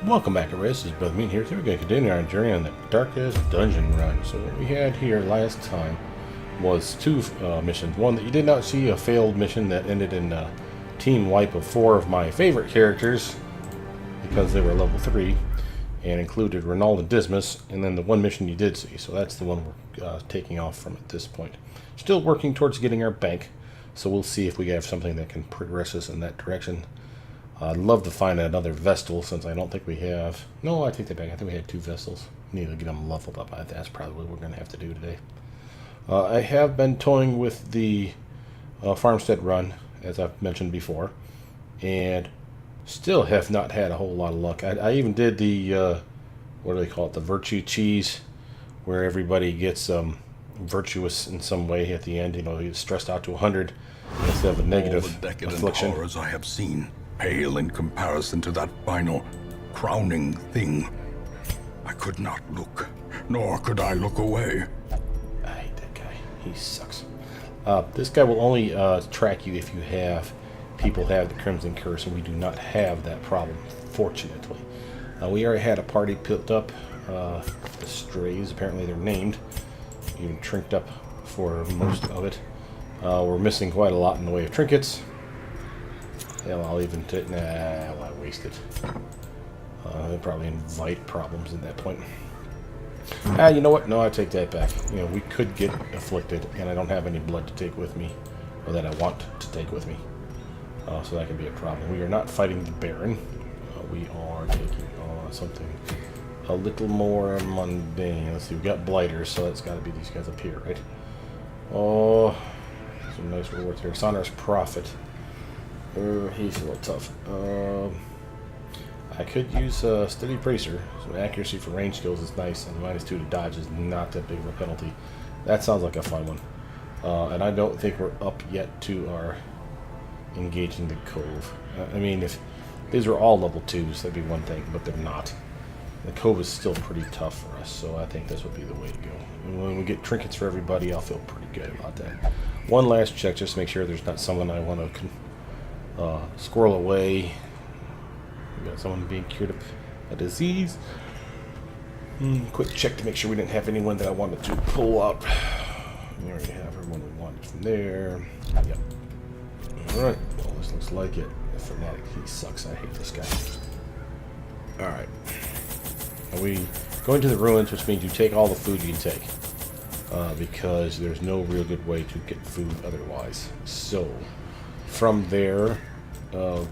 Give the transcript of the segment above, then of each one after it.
Welcome back, everybody. This is Brothermutant here. Today we're going to continue our journey on the darkest dungeon run. So what we had here last time was two missions. One that you did not see, a failed mission that ended in a team wipe of 4 of my favorite characters because they were level 3 and included Ronald and Dismas, and then the one mission you did see. So that's the one we're taking off from at this point. Still working towards getting our bank, so we'll see if we have something that can progress us in that direction. I'd love to find another Vestal, since I don't think we have... No, I take that back. I think we had 2 Vestals. Need to get them leveled up. That's probably what we're going to have to do today. I have been toying with the farmstead run, as I've mentioned before, and still have not had a whole lot of luck. I even did the, what do they call it, the virtue cheese, where everybody gets virtuous in some way at the end. You know, you get stressed out to 100 instead of a negative All the decadent affliction. horrors I have seen pale in comparison to that final, crowning thing. I could not look, nor could I look away. I hate that guy. He sucks. This guy will only track you if you have people have the Crimson Curse, and we do not have that problem, fortunately. We already had a party built up. The Strays, apparently they're named, even trinked up for most of it. We're missing quite a lot in the way of trinkets. Hell, I'll even take... Nah, well, I wasted. They'll probably invite problems at that point. You know what? No, I take that back. You know, we could get afflicted, and I don't have any blood to take with me, or that I want to take with me. So that could be a problem. We are not fighting the Baron. We are taking something a little more mundane. Let's see, we've got Blighters, so that's got to be these guys up here, right? Oh, some nice rewards here. Sonorous Prophet. He's a little tough. I could use Steady Bracer. So accuracy for range skills is nice, and -2 to dodge is not that big of a penalty. That sounds like a fun one. And I don't think we're up yet to our engaging the Cove. I mean, if these were all level 2s, that'd be one thing, but they're not. The Cove is still pretty tough for us, so I think this would be the way to go. And when we get trinkets for everybody, I'll feel pretty good about that. One last check, just to make sure there's not someone I want to squirrel away. We got someone being cured of a disease. Quick check to make sure we didn't have anyone that I wanted to pull up. We already have everyone we wanted from there. Yep. Alright, well, this looks like it. The Fanatic, he sucks. I hate this guy. Alright. Are we going to the ruins, which means you take all the food you can take. Because there's no real good way to get food otherwise. So, from there,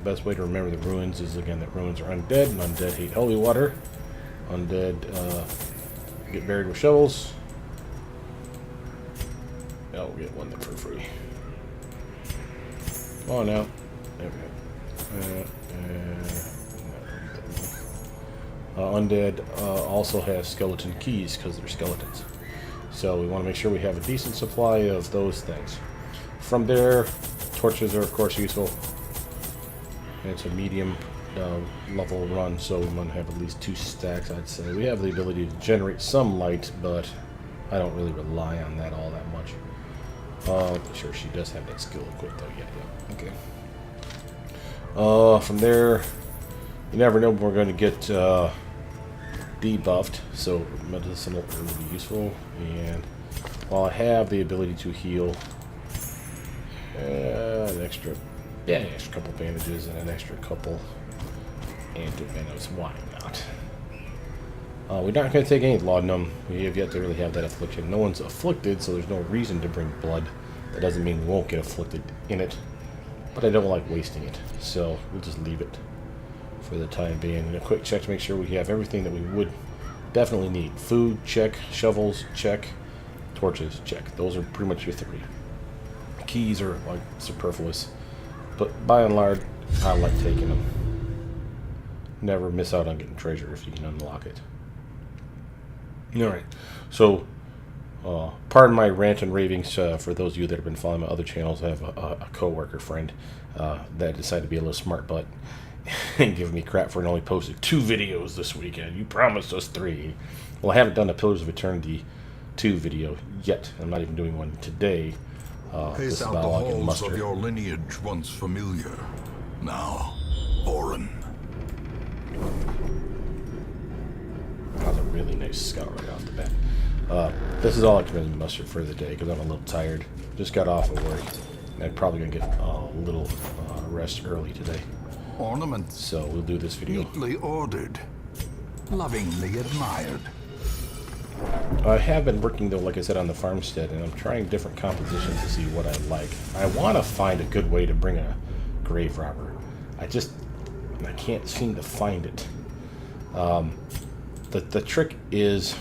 best way to remember the ruins is, again, that ruins are undead, and undead hate holy water. Undead get buried with shovels. Oh, we'll get one for free. Come on now. There we go. Undead also have skeleton keys because they're skeletons. So we want to make sure we have a decent supply of those things. From there, torches are of course useful. It's a medium level run, so we want to have at least 2 stacks, I'd say. We have the ability to generate some light, but I don't really rely on that all that much. Sure, she does have that skill equipped though. Yeah, okay. From there, you never know when we're going to get debuffed, so medicinal will be useful. And while I have the ability to heal, an extra couple bandages and an extra couple anti-venoms. Why not? We're not going to take any laudanum. We have yet to really have that affliction. No one's afflicted, so there's no reason to bring blood. That doesn't mean we won't get afflicted in it, but I don't like wasting it, so we'll just leave it for the time being. And a quick check to make sure we have everything that we would definitely need. Food, check. Shovels, check. Torches, check. Those are pretty much your 3. Keys are like superfluous, but by and large, I like taking them. Never miss out on getting treasure if you can unlock it. Alright, so pardon my rant and ravings for those of you that have been following my other channels. I have a co-worker friend that decided to be a little smart butt and give me crap for only posted 2 videos this weekend. You promised us 3. Well, I haven't done a Pillars of Eternity 2 video yet. I'm not even doing one today. This Pace is out the about all I can halls muster. of your lineage, once familiar, now foreign. really nice scout right off the bat. This is all I can really muster for the day because I'm a little tired. Just got off of work. And I'm probably going to get a little rest early today. Ornaments So we'll do this video. neatly ordered, lovingly admired. I have been working, though, like I said, on the farmstead, and I'm trying different compositions to see what I like. I want to find a good way to bring a grave robber. I can't seem to find it. The trick is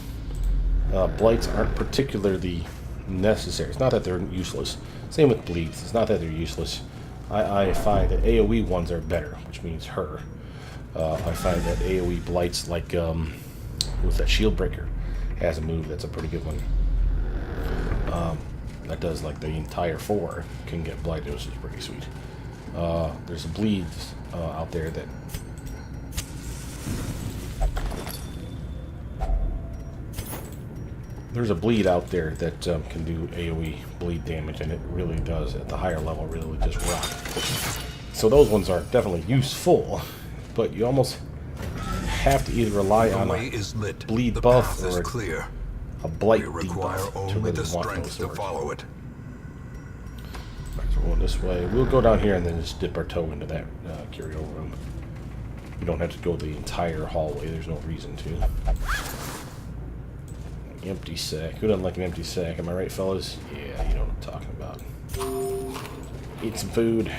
blights aren't particularly necessary. It's not that they're useless. Same with bleeds. It's not that they're useless. I find that AoE ones are better, which means her. I find that AoE blights, like what's that, Shield Breaker, has a move that's a pretty good one. That does like the entire 4 can get blighted, which is pretty sweet. There's a bleed out there that can do AoE bleed damage, and it really does at the higher level really just rock. So those ones are definitely useful, but you almost have to either rely on a bleed buff or a blight debuff to really want those swords. Alright, so we're going this way. We'll go down here and then just dip our toe into that curio room. You don't have to go the entire hallway. There's no reason to. Empty sack. Who doesn't like an empty sack? Am I right, fellas? Yeah, you know what I'm talking about. Eat some food.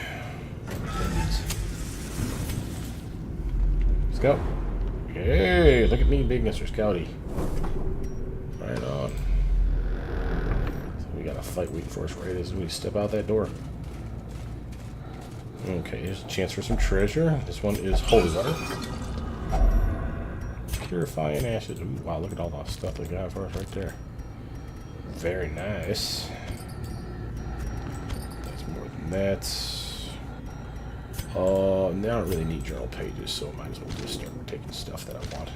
Let's go. Hey, look at me, big Mr. Scouty. Right on. So we got a fight waiting for us right as we step out that door. Okay, here's a chance for some treasure. This one is holy water. Purifying acid. Ooh, wow, look at all the stuff they got for us right there. Very nice. That's more than that. Now I don't really need journal pages, so I might as well just start taking stuff that I want.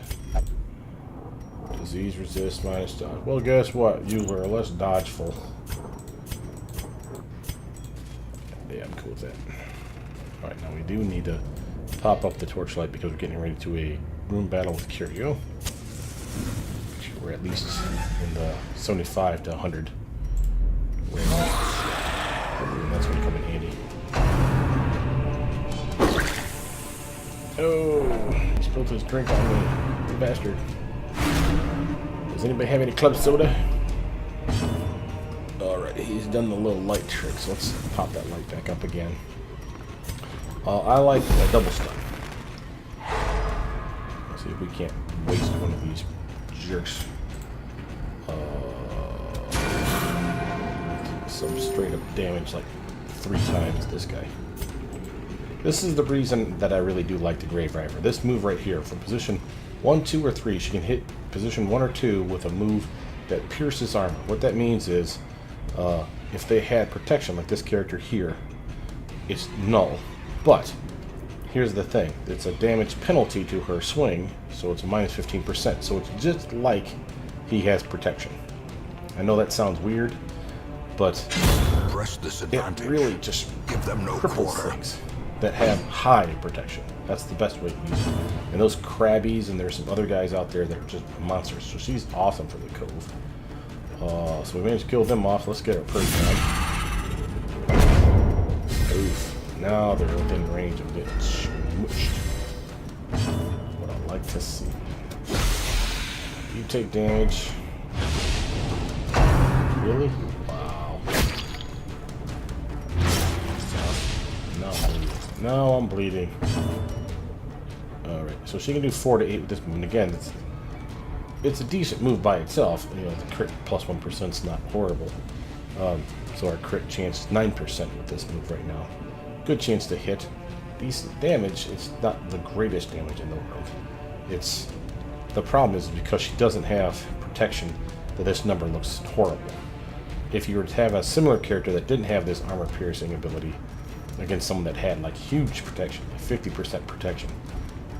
Disease resist minus dodge. Well, guess what? You were less dodgeful. Yeah, I'm cool with that. Alright, now we do need to pop up the torchlight because we're getting ready to a room battle with Curio. We're at least in the 75 to 100. That's going to come in handy. Oh, he spilled his drink on me. You bastard. Does anybody have any club soda? Alright, he's done the little light trick, so let's pop that light back up again. I like a double stun. Let's see if we can't waste one of these jerks. Some straight up damage like 3 times this guy. This is the reason that I really do like the Grave River. This move right here, from position 1, 2, or 3, she can hit position 1 or 2 with a move that pierces armor. What that means is, if they had protection, like this character here, it's null. But, here's the thing. It's a damage penalty to her swing, so it's minus 15%. So it's just like he has protection. I know that sounds weird, but it really just cripples things that have high protection. That's the best way to use it. And those Krabbies, and there's some other guys out there that are just monsters. So she's awesome for the Cove. So we managed to kill them off. Let's get our perk down. Oof. Now they're within range of getting smushed. What I like to see. You take damage. Really? Wow. Now I'm bleeding. Alright, so she can do 4 to 8 with this move. And again, it's a decent move by itself. You know, the crit plus 1% is not horrible. So our crit chance is 9% with this move right now. Good chance to hit. Decent damage. It's not the greatest damage in the world. The problem is because she doesn't have protection, that this number looks horrible. If you were to have a similar character that didn't have this armor piercing ability against someone that had like huge protection, like 50% protection,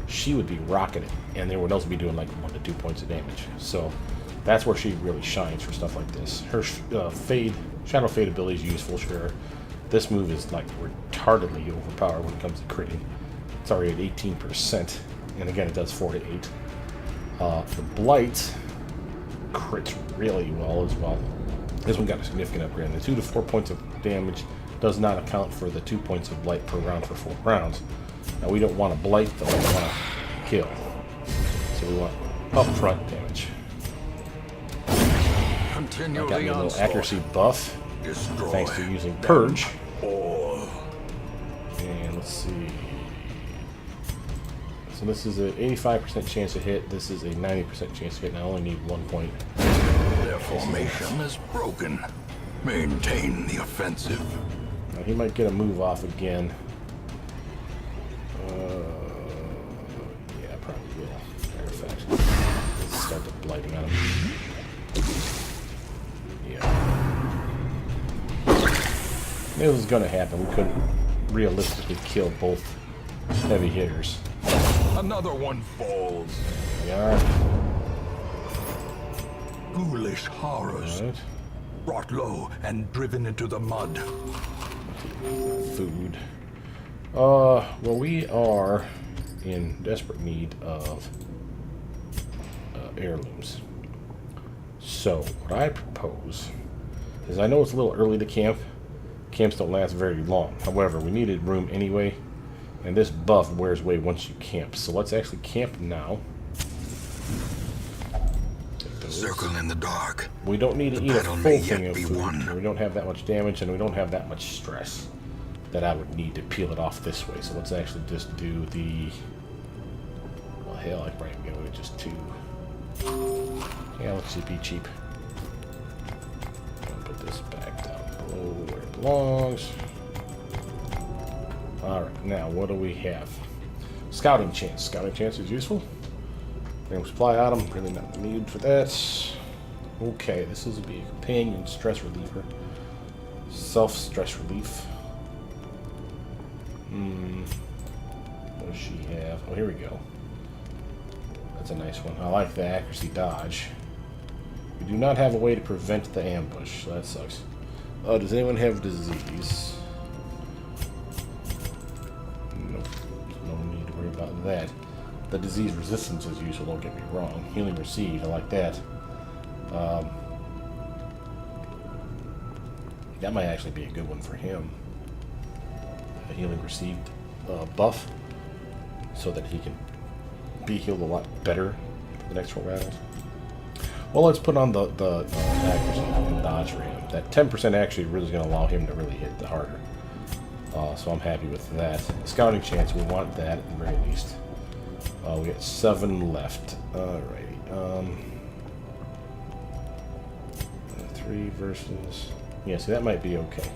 she would be rocking it, and everyone else would be doing like 1 to 2 points of damage. So that's where she really shines for stuff like this. Her Shadow Fade ability is useful, sure. This move is like retardedly overpowered when it comes to critting. It's already at 18%, and again it does 4 to 8. The Blight crits really well as well. This one got a significant upgrade. And the 2 to 4 points of damage does not account for the 2 points of blight per round for 4 rounds. Now we don't want to blight though, we want to kill. So we want upfront damage. Continue I got me a little accuracy buff, Destroy thanks to using Purge. all. And let's see. So this is an 85% chance to hit. This is a 90% chance to hit, and I only need 1 point. Their formation is broken. Maintain the offensive. Now he might get a move off again. Yeah, probably will. Matter of fact, let's start the blighting on him. Yeah. This was going to happen. We couldn't realistically kill both heavy hitters. Another one falls. We are. Ghoulish horrors. Right. Brought low and driven into the mud. Food. Well, we are in desperate need of heirlooms. So, what I propose is, I know it's a little early to camp. Camps don't last very long. However, we needed room anyway, and this buff wears away once you camp. So let's actually camp now. Circle in the dark. We don't need to eat a battle full may thing yet of be food. won. We don't have that much damage, and we don't have that much stress that I would need to peel it off this way. So let's actually just do the... Well, hell, I might go with just 2. Yeah, let's just be cheap. I'll put this back down below where it belongs. Alright, now what do we have? Scouting chance. Scouting chance is useful. Random supply item, really not the need for that. Okay, this is a companion stress reliever. Self-stress relief. What does she have? Oh, here we go. That's a nice one. I like the accuracy dodge. We do not have a way to prevent the ambush, so that sucks. Oh, does anyone have disease? Nope. No need to worry about that. The disease resistance is useful, don't get me wrong. Healing received, I like that. That might actually be a good one for him. A healing received buff, so that he can be healed a lot better for the next 4 rounds. Well, let's put on the accuracy and dodge for him. That 10% actually really is going to allow him to really hit the harder. So I'm happy with that. Scouting chance, we want that at the very least. We got 7 left. Alrighty. 3 versus... Yeah, see, that might be okay.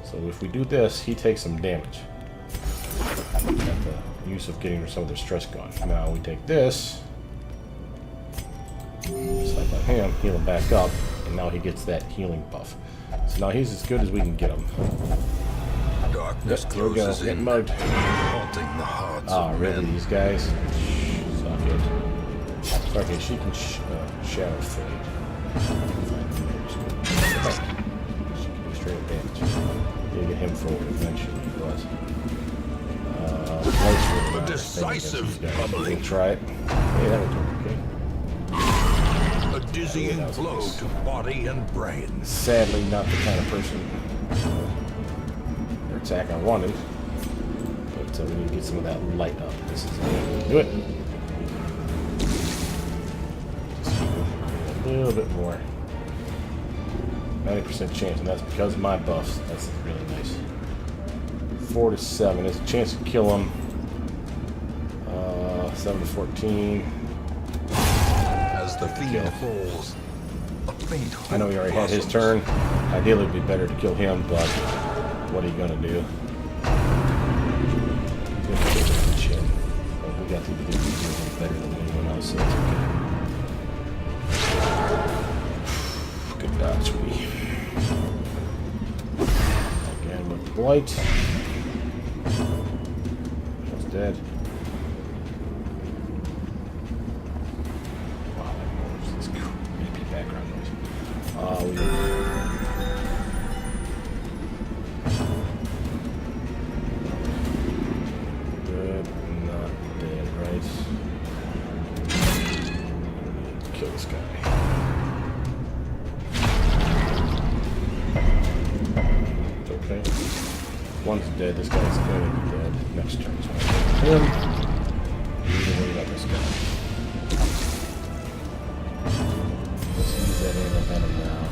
So if we do this, he takes some damage. Got the use of getting some of their stress gone. Now we take this. Just like that him, heal him back up, and now he gets that healing buff. So now he's as good as we can get him. Darkness Here we go, closes getting in, mugged. haunting the hearts Ah, of really, men. these guys? Suck it. Okay, she can shadow fade. She can do straight up damage. You'll get him forward eventually, but... A decisive bubbling. We'll try it. Hey, that would work, okay. A dizzying that was blow nice. to body and brain. Sadly, not the kind of person or attack I wanted. But we need to get some of that light up. This is how we do it. Just keep it a little bit more. 90% chance, and that's because of my buffs. That's really nice. 4 to 7. There's a chance to kill him. 7 to 14. As the fiend falls, a faint I know he already had his turn. Ideally, it'd be better to kill him, but what are you gonna do? Well, we got to do something better than anyone else, so it's okay. Good dodge, sweetie. Again with blight. She's dead. Wow, that noise, this creepy background noise. We dead, not dead, right? Kill this guy. One's dead. This guy's going to be dead next turn. So him. We need to worry about this guy. Let's use that angle venom now.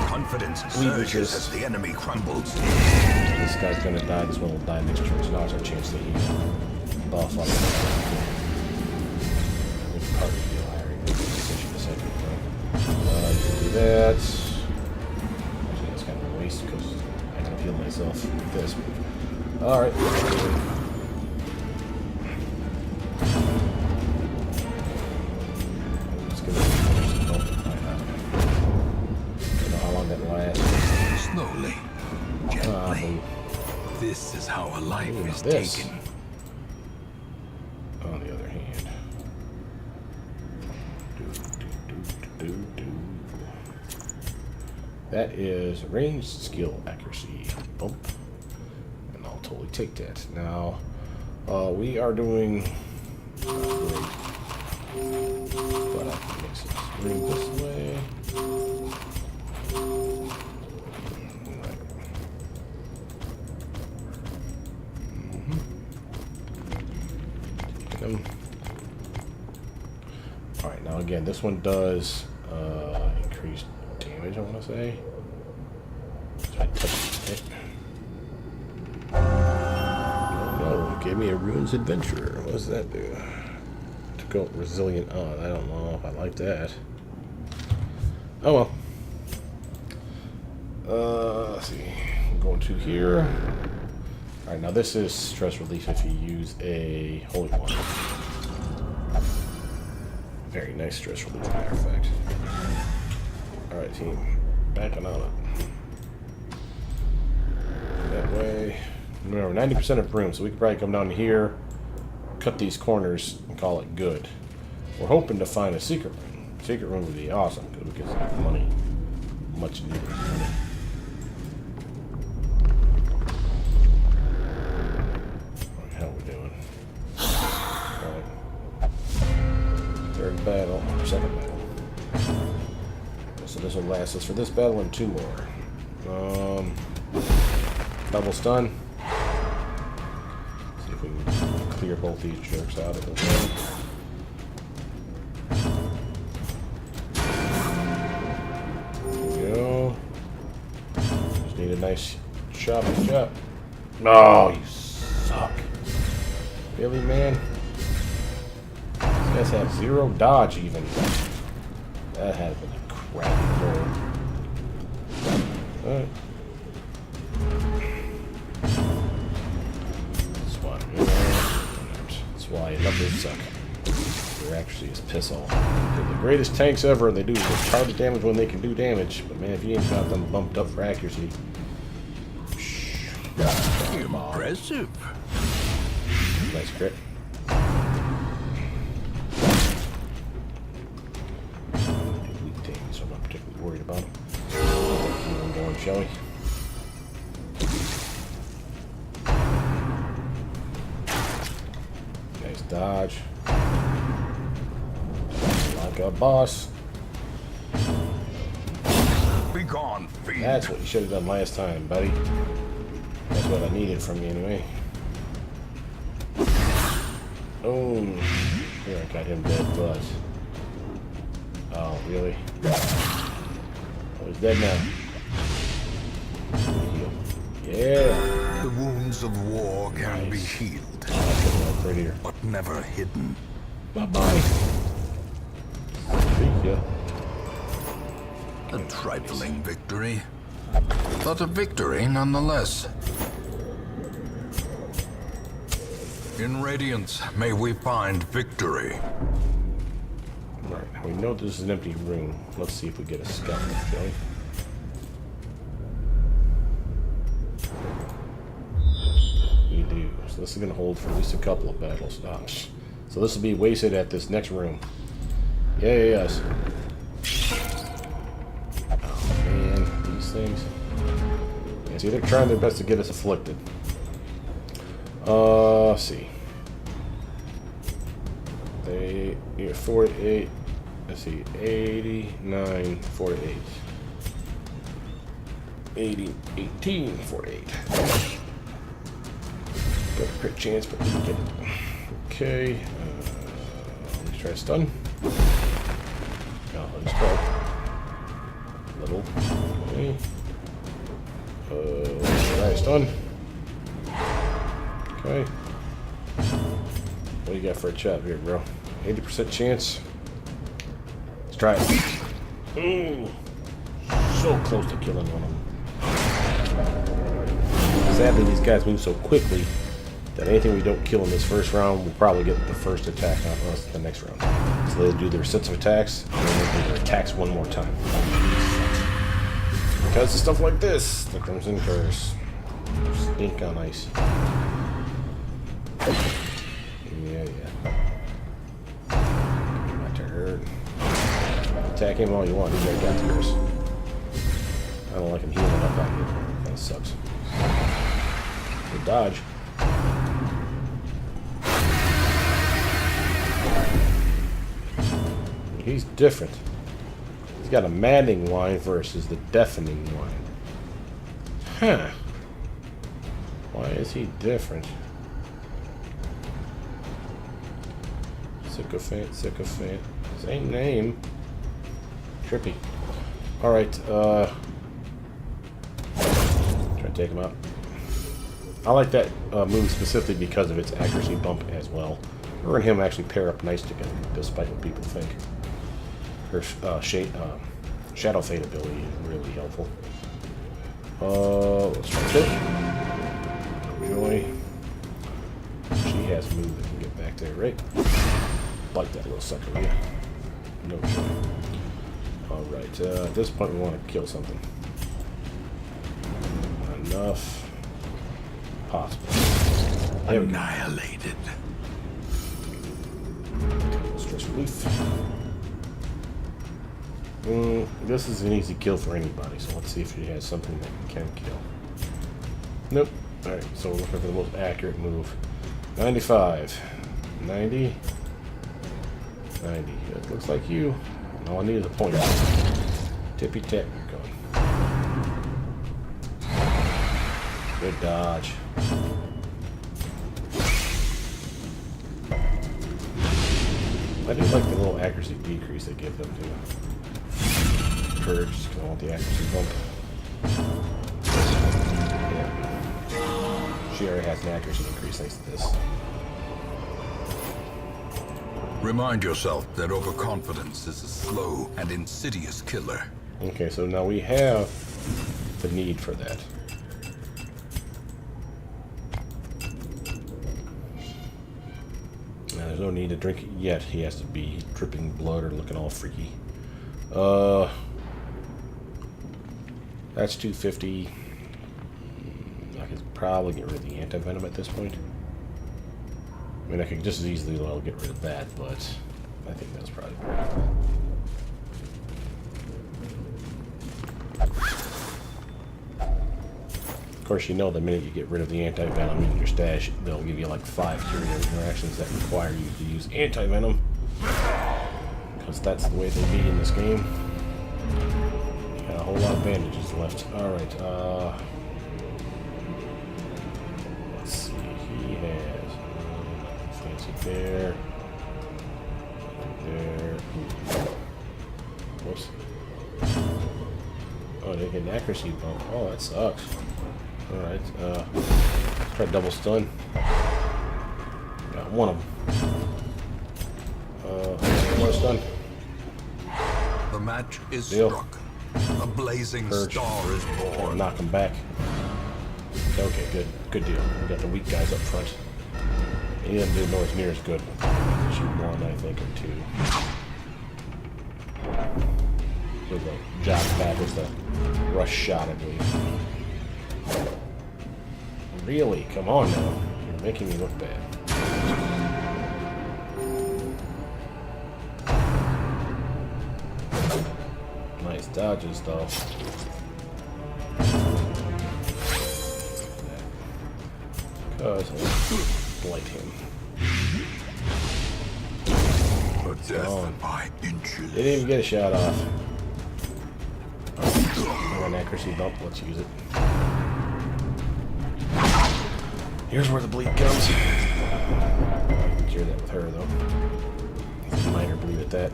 Confidence surges as the enemy crumbles. This guy's going to die. This one will die next turn. So now it's our chance to heal. Buff on the probably heal higher. You can do that. Actually, that's kind of a waste because I can heal myself with this. Alright. Let's get it. Don't know how long that lasts. Slowly, gently. This is how a life is taken. On the other hand. That is ranged skill accuracy bump. And I'll totally take that. Now, we are doing great. But I can mix this ring this way. Alright, now again, this one does increase damage, I want to say. So I touched it. No, it gave me a Runes Adventure. What does that do? To go resilient on. I don't know if I like that. Oh well. Let's see. I'm going to here. Alright, now this is stress relief if you use a Holy Water. Very nice stress relief, matter of fact. Alright, team. Backing on it. That way. Remember, 90% of room, so we could probably come down here, cut these corners, and call it good. We're hoping to find a secret room. Secret room would be awesome, because we get some money. Much needed money. Third battle, or second battle. So this will last us for this battle and 2 more. Double stun. See if we can clear both these jerks out of the way. There we go. Just need a nice choppy chop. No, you suck. Really, man? These guys have 0 dodge even. That has been a crappy roll. Alright. That's why lovers suck. They're actually just piss off. They're the greatest tanks ever, and they do retarded damage when they can do damage. But man, if you ain't got them bumped up for accuracy. Impressive. Nice crit. So I'm not particularly worried about him. Keep on going, shall we? Nice dodge. Like a boss. Be gone, fiend. That's what you should have done last time, buddy. That's what I needed from you anyway. Oh, here I got him dead, but. Oh, really? Oh, he's dead now. Yeah. The wounds of war can be healed, Prettier. but never hidden. Bye-bye. See ya. A trifling victory, but a victory nonetheless. In Radiance, may we find victory. Alright, now we know this is an empty room. Let's see if we get a scout, shall we? We do. So this is going to hold for at least a couple of battles. So this will be wasted at this next room. Yes. Oh man, these things. Yeah, see, they're trying their best to get us afflicted. Let's see. They 48. Let's see, 89, 48. 80, 18, 48. Got a crit chance, but didn't get it. Okay. Let's try stun. No, let's try. Little. Okay. Let's try stun. Okay. What do you got for a chop here, bro? 80% chance. Let's try it. Ooh. So close to killing one of them. Sadly, these guys move so quickly that anything we don't kill in this first round will probably get the first attack on us the next round. So they do their sets of attacks, and then they do their attacks one more time. Because of stuff like this, the Crimson Curse. Stink on ice. Yeah. My turn. Attack him all you want, he's already got yours. I don't like him healing up on you. That sucks. Good dodge. He's different. He's got a maddening whine versus the deafening whine. Huh. Why is he different? Sycophant. Same name. Trippy. Alright, try to take him out. I like that move specifically because of its accuracy bump as well. Her and him actually pair up nice together, despite what people think. Her Shadow Fade ability is really helpful. Let's try it. Joy. She has a move that can get back there, right? Like that little sucker, yeah. No joy. Alright, at this point we want to kill something. Enough. Possible. Annihilated. Stress relief. This is an easy kill for anybody, so let's see if she has something that can kill. Nope. Alright, so we're looking for the most accurate move. 95. 90. 90. It looks like you. All I need is a point. Tippy tap, you're going. Good dodge. I do like the little accuracy decrease they give them too. Purge, because I want the accuracy bump. Yeah. She already has an accuracy increase thanks to this. Remind yourself that overconfidence is a slow and insidious killer. Okay, so now we have the need for that. Now there's no need to drink it yet. He has to be dripping blood or looking all freaky. That's 250. I could probably get rid of the anti-venom at this point. I mean, I could just as easily well get rid of that, but I think that's probably better. Of course, you know the minute you get rid of the anti-venom in your stash, they'll give you like 5 curative interactions that require you to use anti-venom. Because that's the way they be in this game. Got a whole lot of bandages left. Alright, let's see, he has fancy there. There. Whoops. Oh, they get an accuracy bump. Oh, that sucks. Alright, let's try double stun. Got one of them. More stun. The match is Deal. struck. A blazing Purge. star is born. Knock him back. Okay, good. Good deal. We got the weak guys up front. He didn't do nowhere near as good. Shoot one, I think, or two. With the job back was the rush shot, I believe. Really? Come on now. You're making me look bad. Nice dodges, though. Because I want to blight him. A death by inches. Didn't even get a shot off. got an accuracy bump. Let's use it. Here's where the bleed comes. I can cure that with her, though. Minor bleed at that.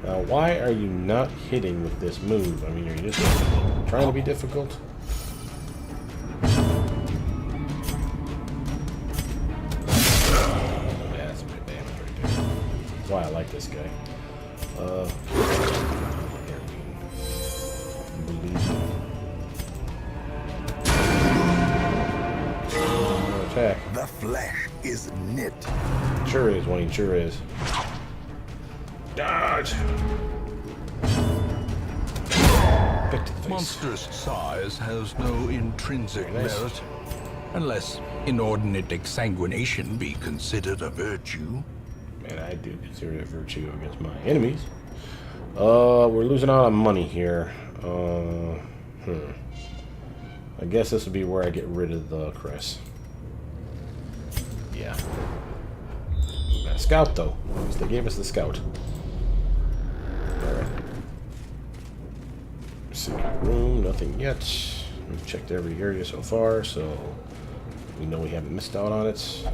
Now, why are you not hitting with this move? I mean, are you just trying to be difficult? Yeah, that's some good damage right there. That's why I like this guy. Attack. The flesh is knit. Sure is, Wayne, sure is. Dodge! Back to the face. Monstrous size has no intrinsic Very nice. merit, unless inordinate exsanguination be considered a virtue. And I do consider it virtue against my enemies. We're losing out on money here. I guess this would be where I get rid of the crest. Yeah. Got a scout, though. At least they gave us the scout. Alright. Secret room, nothing yet. We've checked every area so far, so we know we haven't missed out on it.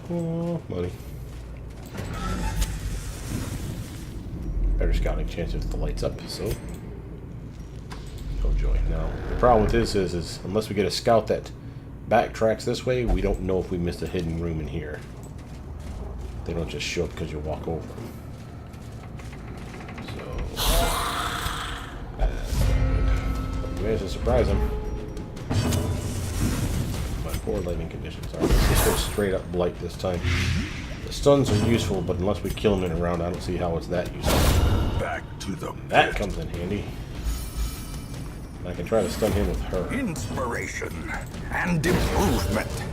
Oh, money. Better scouting chance if the light's up, so. Oh joy. Now, the problem with this is unless we get a scout that backtracks this way, we don't know if we missed a hidden room in here. They don't just show up because you walk over them. So. You managed to surprise them. Poor lighting conditions. Alright, let's just go straight up blight this time. The stuns are useful, but unless we kill them in a round, I don't see how it's that useful. Back to the That comes in handy. I can try to stun him with her. inspiration and improvement.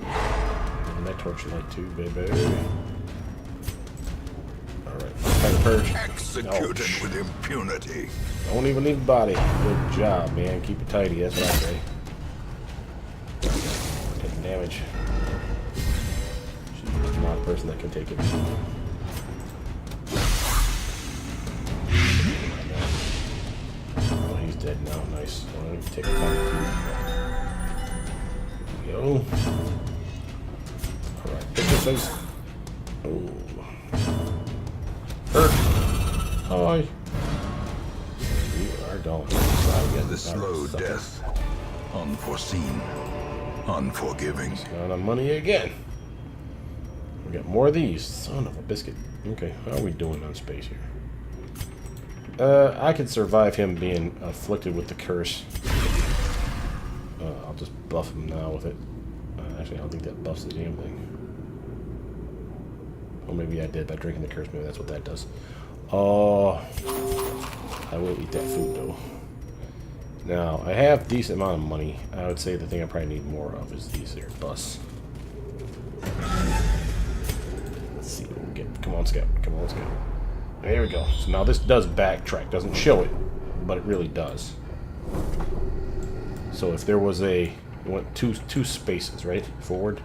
And that torchlight too, baby. Alright, time to purge. Executed Ouch. with impunity. Don't even leave the body. Good job, man. Keep it tidy, that's what I say. Taking damage. She's not a person that can take it. Oh, he's dead now. Nice. Well, let me take a time to go. Alright, pick this face. Oh. Hurt. Hi. You are gone. The slow death. Unforeseen. Unforgiving. Got on money again. We got more of these. Son of a biscuit. Okay, how are we doing on space here? I could survive him being afflicted with the curse. I'll just buff him now with it. Actually, I don't think that buffs the damn thing. Oh, maybe I did by drinking the curse. Maybe that's what that does. I will eat that food, though. Now, I have a decent amount of money. I would say the thing I probably need more of is these here busts. Let's see what we get. Come on, Scout. Come on, Scout. There we go. So now this does backtrack. Doesn't show it, but it really does. So if there was a... It went two spaces, right? Forward.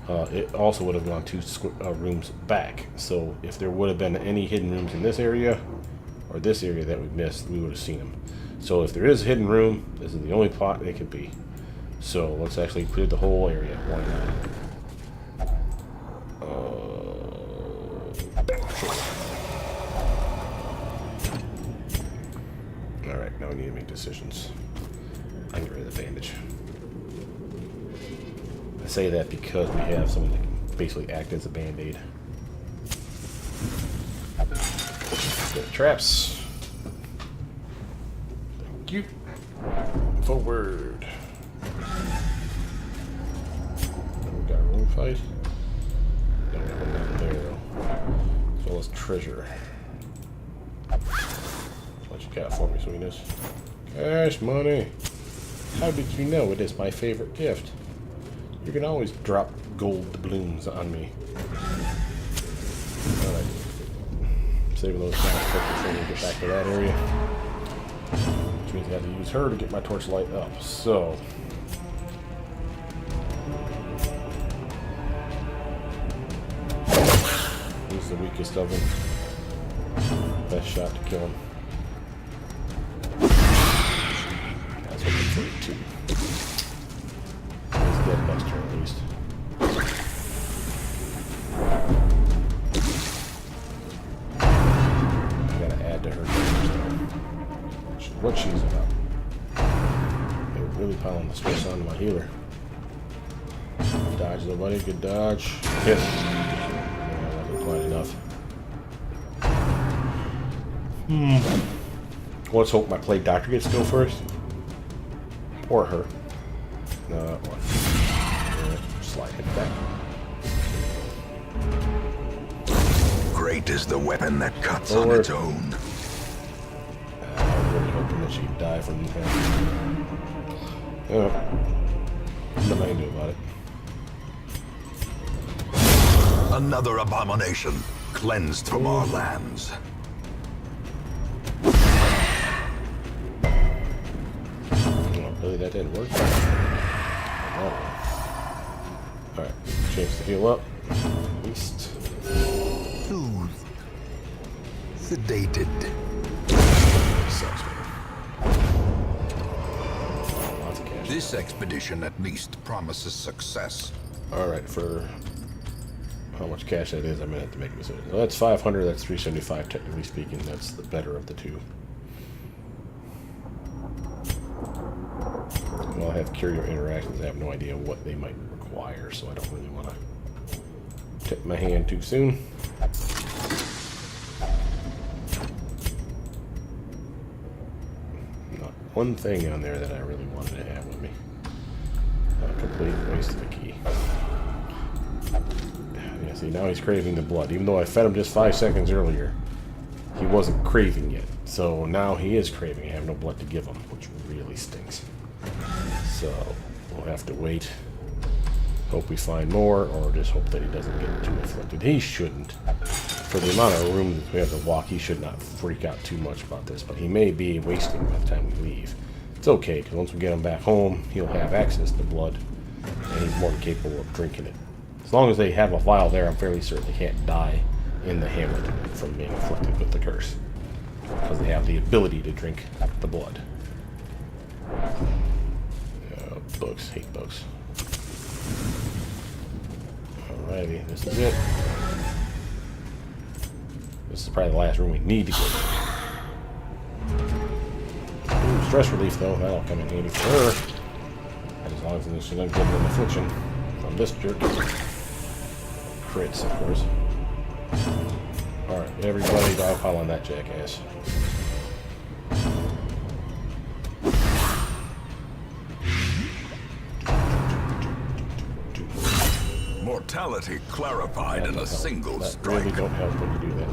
It also would have gone two rooms back. So if there would have been any hidden rooms in this area, or this area that we missed, we would have seen them. So if there is a hidden room, this is the only plot it could be. So let's actually clear the whole area. Why not? Alright, now we need to make decisions. I get rid of the bandage. I say that because we have someone that can basically act as a band-aid. Get the traps. Thank you. Forward. We got a room fight. No, we have one down there though. As well as treasure. What you got for me, sweetness? Cash money. How did you know it is my favorite gift? You can always drop gold doubloons on me. Alright. Saving those guys before we get back to that area. Which means I have to use her to get my torchlight up. So. Who's the weakest of them? best shot to kill him. That's what I'm for too. He's dead next turn at least. I gotta add to her damage though. What she's about. They're really piling the stress onto my healer. Dodge though, buddy. Good dodge. Hit. Yeah, wasn't quite enough. Let's hope my play doctor gets to go first. Or her. No, that one. Yeah, slide it back. Great is the weapon that cuts on its own. I was really hoping that she'd die from him. Nothing I can do about it. Another abomination cleansed from our lands. Oh, really? That didn't work? Oh. Alright, chance to heal up. At least. Soothed. Sedated. Sucks, man. Oh, lots of cash. This expedition at least promises success. Alright, for how much cash that is, I'm gonna have to make a decision. So that's 500, that's 375, technically speaking. That's the better of the two. Well, I have curio interactions. I have no idea what they might require, so I don't really want to tip my hand too soon. Not one thing on there that I really wanted to have with me. A complete waste of a key. Yeah, see, now he's craving the blood. Even though I fed him just 5 seconds earlier, he wasn't craving yet. So now he is craving. I have no blood to give him, which really stinks. So we'll have to wait. Hope we find more, or just hope that he doesn't get too afflicted. He shouldn't. For the amount of room that we have to walk, he should not freak out too much about this. But he may be wasting by the time we leave. It's okay, because once we get him back home, he'll have access to blood, and he's more than capable of drinking it. As long as they have a vial there, I'm fairly certain they can't die in the hamlet from being afflicted with the curse. Because they have the ability to drink the blood. Bugs, hate bugs. Alrighty, this is it. This is probably the last room we need to go. Ooh, stress relief though, that'll come in handy for her. As long as she doesn't get an affliction from this jerk. Crits, of course. Alright, everybody dogpile on that jackass. Mortality clarified in a single strike. Really don't help when you do that.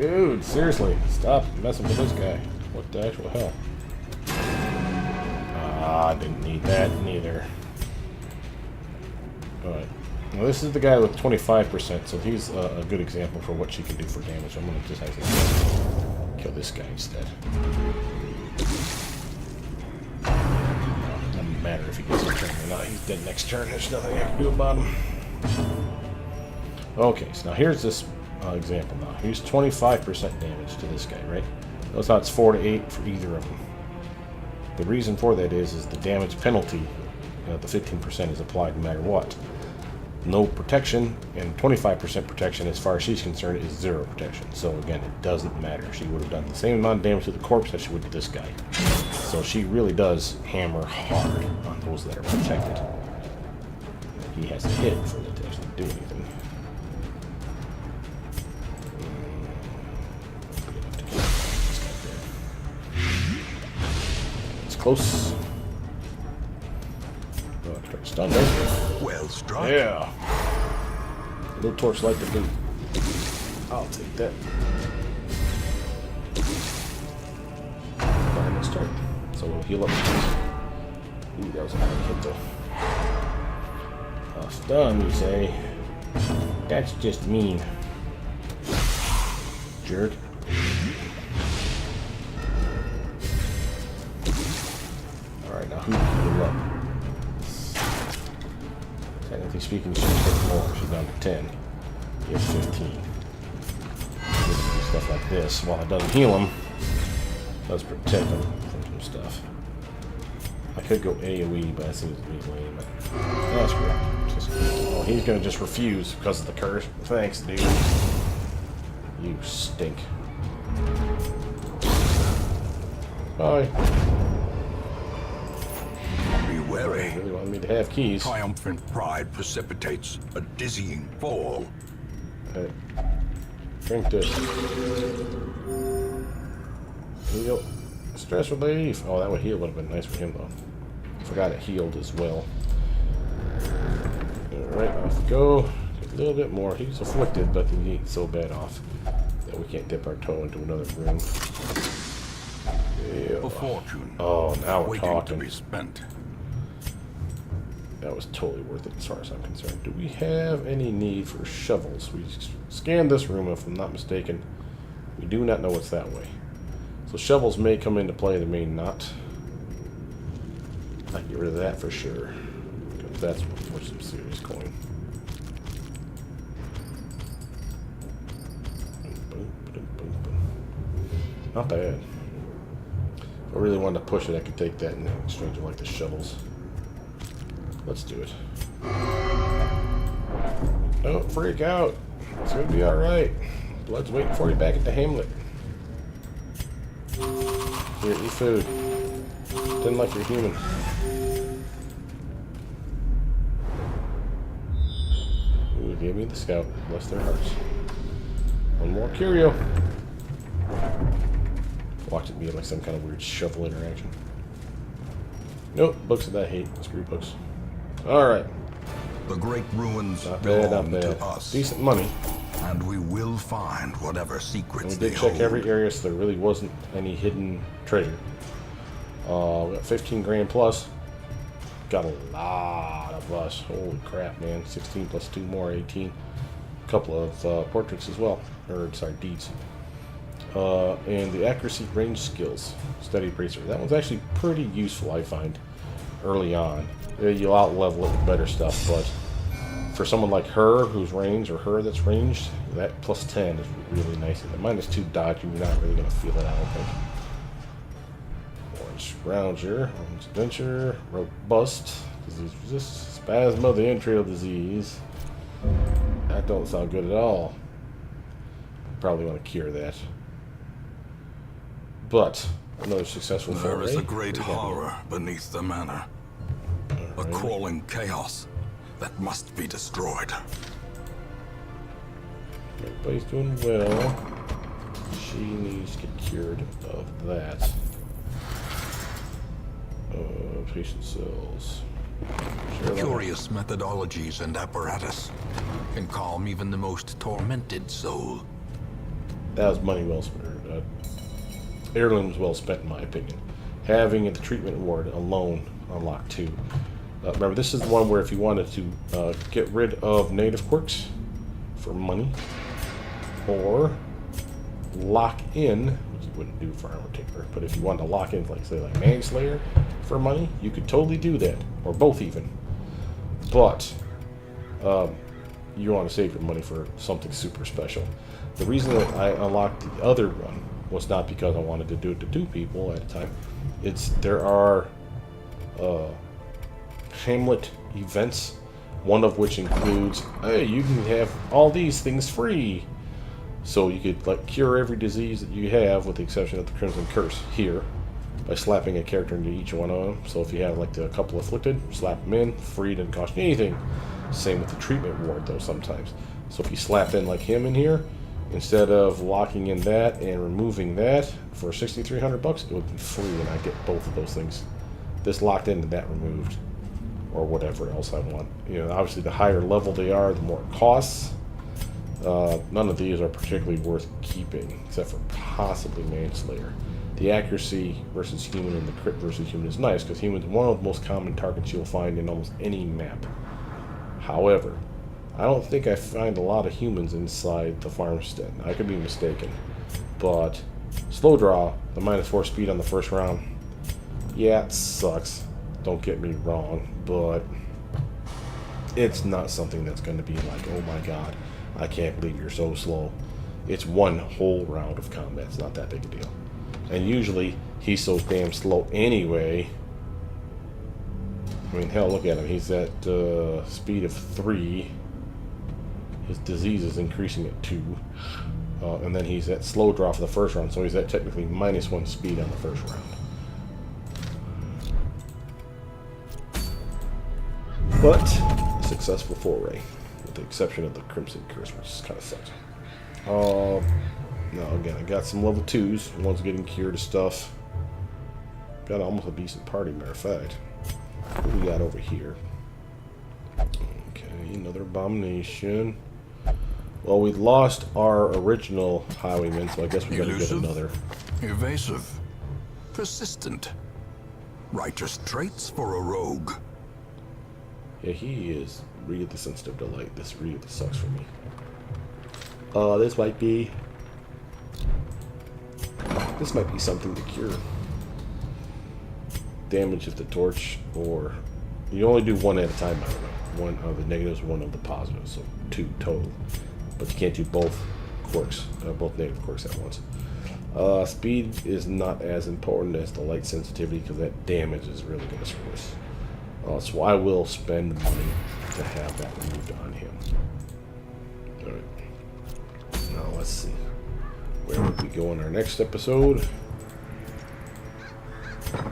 Dude, seriously, stop messing with this guy. What the actual hell? I didn't need that neither. Alright. Well, this is the guy with 25%, so he's a good example for what she can do for damage. I'm going to just actually kill this guy instead. Doesn't matter if he gets a turn or not. He's dead next turn. There's nothing I can do about him. Okay, so now here's this example now. Here's 25% damage to this guy, right? Notice how it's 4 to 8 for either of them. The reason for that is the damage penalty, the 15% is applied no matter what. No protection, and 25% protection, as far as she's concerned, is 0 protection. So again, it doesn't matter. She would have done the same amount of damage to the corpse that she would to this guy. So she really does hammer hard on those that are protected. He has to hit for it to actually do anything. It's close. Oh, I tried to stun her. Well struck. Yeah. Little torchlight to boot. I'll take that. Fine, let's start. So we'll heal up. Ooh, that was a hard hit though. Stun, you say? That's just mean. Jerk. Alright, now who can heal up? Technically speaking, she's hit more. She's down to 10. He has 15. With stuff like this. While it doesn't heal him, it does protect him from some stuff. I could go AoE, but that seems to be lame. That's great. Oh, he's gonna just refuse because of the curse. Thanks, dude. You stink. Bye. Be wary. Really wanted me to have keys. Triumphant pride precipitates a dizzying fall. Hey, drink this. Heal. Stress relief. Oh, that would heal would have been nice for him though. Forgot it healed as well. Alright, off we go. Get a little bit more. He's afflicted, but he ain't so bad off that we can't dip our toe into another room. A fortune. Oh, now we're waiting talking. to be spent. That was totally worth it as far as I'm concerned. Do we have any need for shovels? We scanned this room, if I'm not mistaken. We do not know what's that way. So shovels may come into play, they may not. I'd get rid of that for sure. Because that's worth some serious coin. Not bad. If I really wanted to push it, I could take that in exchange of like the shovels. Let's do it. Don't freak out. It's gonna be alright. Blood's waiting for you back at the Hamlet. Here, eat food. Pretend like you're human. Ooh, give me the scout. Bless their hearts. One more curio. Watch it be like some kind of weird shovel interaction. Nope, books that I hate. Screw books. Alright. The great ruins Not bad, not belong bad. to us, Decent money. and we will find whatever And secrets we they did check hold. every area, so there really wasn't any hidden treasure. We got 15 grand plus. Got a lot of us. Holy crap, man. 16 plus 2 more, 18. A couple of portraits as well. Or, sorry, deeds. And the accuracy range skills. Steady bracer. That one's actually pretty useful, I find, early on. You'll out-level it with better stuff, but for someone like her, who's ranged, or her that's ranged, that plus 10 is really nice. And the minus 2 dodge, you're not really going to feel it, I don't think. Orange Rounger, Orange Adventure, Robust, Disease Resist, Spasm of the Entrail Disease. That don't sound good at all. Probably want to cure that. But another successful There foray. is a great What do we got here? horror beneath the manor. A crawling chaos that must be destroyed. Everybody's doing well. She needs to get cured of that. Patient cells. Sure, Curious methodologies and apparatus can calm even the most tormented soul. that was money well spent. Heirlooms well spent, in my opinion. Having the treatment ward alone unlocked too. Remember, this is the one where if you wanted to get rid of native quirks for money, or lock in, which you wouldn't do for Armor Tinkerer, but if you wanted to lock in, like say, like Manslayer for money, you could totally do that, or both even. But you want to save your money for something super special. The reason that I unlocked the other one was not because I wanted to do it to 2 people at a time. It's there are Hamlet events, one of which includes, hey, you can have all these things free. So you could like cure every disease that you have, with the exception of the Crimson Curse here, by slapping a character into each one of them. So if you have like a couple afflicted, slap them in, free, doesn't cost you anything. Same with the treatment ward though sometimes. So if you slap in like him in here, instead of locking in that and removing that for $6,300, it would be free, and I get both of those things. This locked in and that removed, or whatever else I want. You know, obviously the higher level they are, the more it costs. None of these are particularly worth keeping, except for possibly Manslayer. The accuracy versus human and the crit versus human is nice, because human is one of the most common targets you'll find in almost any map. However, I don't think I find a lot of humans inside the farmstead. I could be mistaken. But slow draw, the -4 speed on the first round, yeah, it sucks. Don't get me wrong, but it's not something that's going to be like, oh my god, I can't believe you're so slow. It's one whole round of combat. It's not that big a deal. And usually, he's so damn slow anyway. I mean, hell, look at him. He's at speed of 3. His disease is increasing at 2. And then he's at slow draw for the first round, so he's at technically -1 speed on the first round. But a successful foray, with the exception of the Crimson Curse, which kind of sucks. Now again, I got some level 2s. One's getting cured of stuff. Got almost a decent party, matter of fact. What do we got over here? Okay, another abomination. Well, we lost our original highwayman, so I guess we gotta get another. Evasive. Persistent. Righteous traits for a rogue. Yeah, he is really sensitive to light. This really sucks for me. This might be something to cure. Damage if the torch, or you only do one at a time, by the way. One of the negatives, one of the positives, so 2 total. But you can't do both quirks, both negative quirks at once. Speed is not as important as the light sensitivity because that damage is really going to screw us. So I will spend money to have that removed on him. Alright. Now let's see. Where would we go in our next episode? All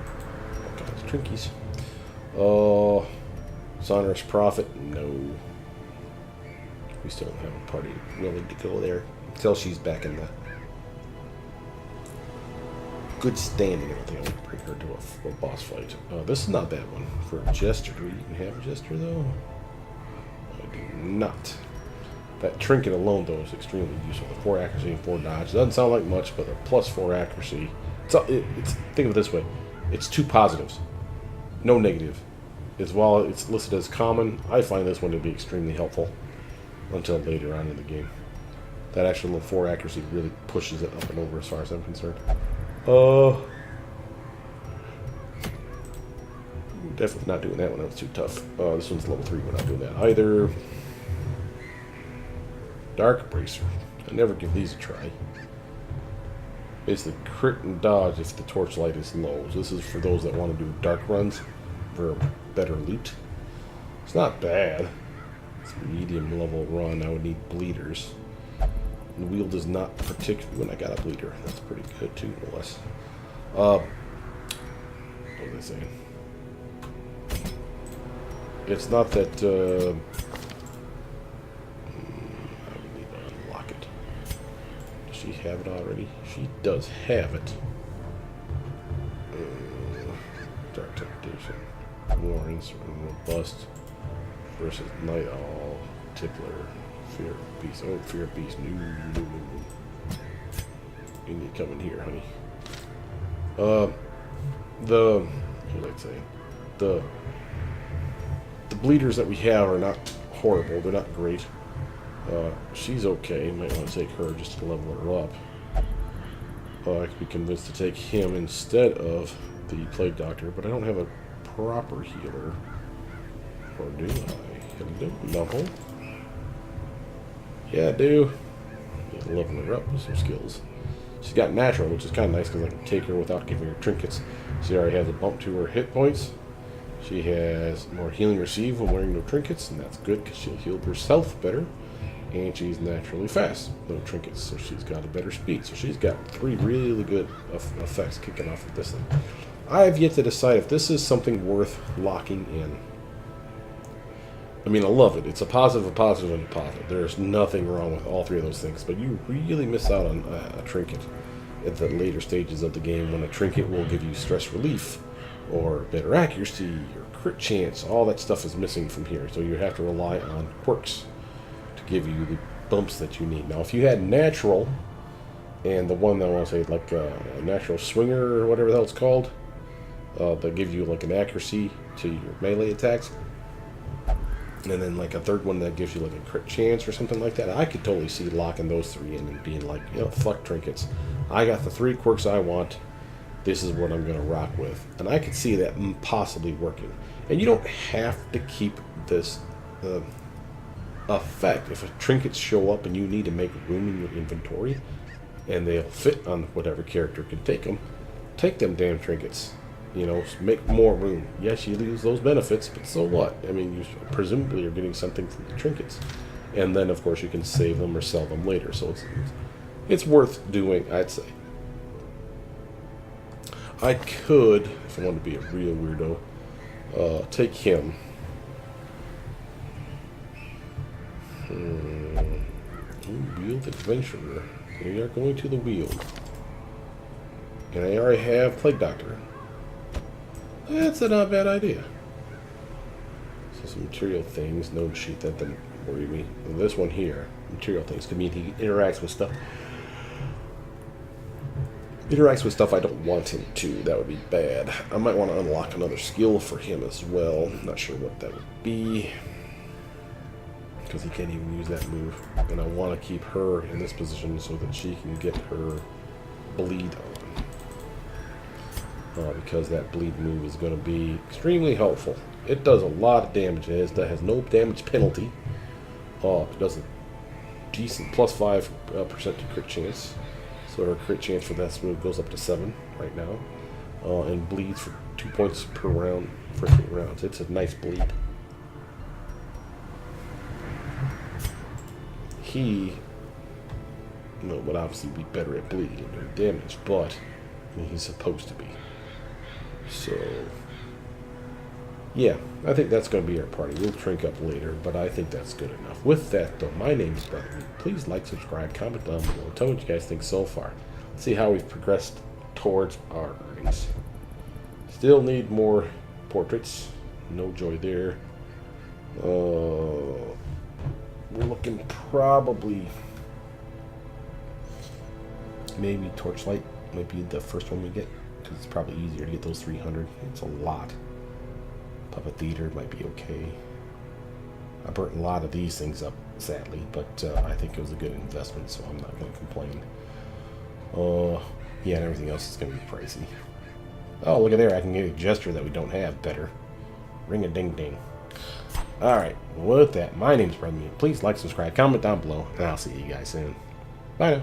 kinds of trinkies. Sonorous Prophet? No. We still don't have a party willing to go there until she's back in the good standing. I don't think I would bring her to a boss fight. This is not a bad one for a Jester. Do we even have a Jester, though? I do not. That trinket alone, though, is extremely useful. The 4 accuracy and 4 dodge. Doesn't sound like much, but a +4 accuracy. It's think of it this way. It's 2 positives. No negative. While it's listed as common, I find this one to be extremely helpful until later on in the game. That actual little 4 accuracy really pushes it up and over as far as I'm concerned. Definitely not doing that one. That was too tough. This one's level 3. We're not doing that either. Dark Bracer. I never give these a try. Basically, crit and dodge if the torchlight is low. So this is for those that want to do dark runs for better loot. It's not bad. It's a medium level run. I would need bleeders. The wield is not particularly when I got a bleeder. That's pretty good too, no less. What was I saying? It's not that I would need to unlock it. Does she have it already? She does have it. Dark Temptation. Warrants, Robust versus Night Owl, Tippler, Fear of Beast. Oh, Fear of Beast. No. You need to come in here, honey. What did I say? The bleeders that we have are not horrible. They're not great. She's okay. You might want to take her just to level her up. I could be convinced to take him instead of the Plague Doctor, but I don't have a proper healer. Or do I? Hello, lovable. Yeah, I do. Yeah, leveling her up with some skills. She's got natural, which is kind of nice because I can take her without giving her trinkets. She already has a bump to her hit points. She has more healing received when wearing no trinkets, and that's good because she'll heal herself better. And she's naturally fast, no trinkets, so she's got a better speed. So she's got 3 really good effects kicking off of this thing. I have yet to decide if this is something worth locking in. I mean, I love it. It's a positive, and a positive. There's nothing wrong with all 3 of those things, but you really miss out on a trinket at the later stages of the game when a trinket will give you stress relief or better accuracy or crit chance. All that stuff is missing from here, so you have to rely on quirks to give you the bumps that you need. Now, if you had natural and the one that I want to say like a natural swinger or whatever the hell it's called, that give you like an accuracy to your melee attacks, and then like a third one that gives you like a crit chance or something like that, I could totally see locking those 3 in and being like, you know, fuck trinkets. I got the 3 quirks I want. This is what I'm going to rock with. And I could see that possibly working. And you don't have to keep this effect. If trinkets show up and you need to make room in your inventory, and they'll fit on whatever character can take them damn trinkets. You know, make more room. Yes, you lose those benefits, but so what? I mean, you presumably are getting something from the trinkets. And then, of course, you can save them or sell them later. So it's worth doing, I'd say. I could, if I wanted to be a real weirdo, take him. Wheeled Adventurer. We are going to the Wheeled. And I already have Plague Doctor. That's a not bad idea. So some material things, no sheet, that doesn't worry me. And this one here, material things, could mean he interacts with stuff. Interacts with stuff I don't want him to. That would be bad. I might want to unlock another skill for him as well. Not sure what that would be, because he can't even use that move. And I want to keep her in this position so that she can get her bleed on. Because that bleed move is going to be extremely helpful. It does a lot of damage. It has no damage penalty. It does a decent plus 5% to crit chance. So her crit chance for that move goes up to 7 right now. And bleeds for 2 points per round for 3 rounds. It's a nice bleed. He would obviously be better at bleeding and doing damage, but he's supposed to be. So, yeah, I think that's going to be our party. We'll drink up later, but I think that's good enough. With that, though, my name is Brothermutant. Please like, subscribe, comment down below. Tell me what you guys think so far. Let's see how we've progressed towards our earnings. Still need more portraits. No joy there. We're looking probably... maybe Torchlight might be the first one we get. It's probably easier to get those 300. It's a lot. Puppet Theater might be okay. I burnt a lot of these things up, sadly, but I think it was a good investment, so I'm not going to complain. Yeah, and everything else is going to be pricey. Oh, look at there. I can get a gesture that we don't have better. Ring-a-ding-ding. Alright, with that, my name's Brothermutant. Please like, subscribe, comment down below, and I'll see you guys soon. Bye now.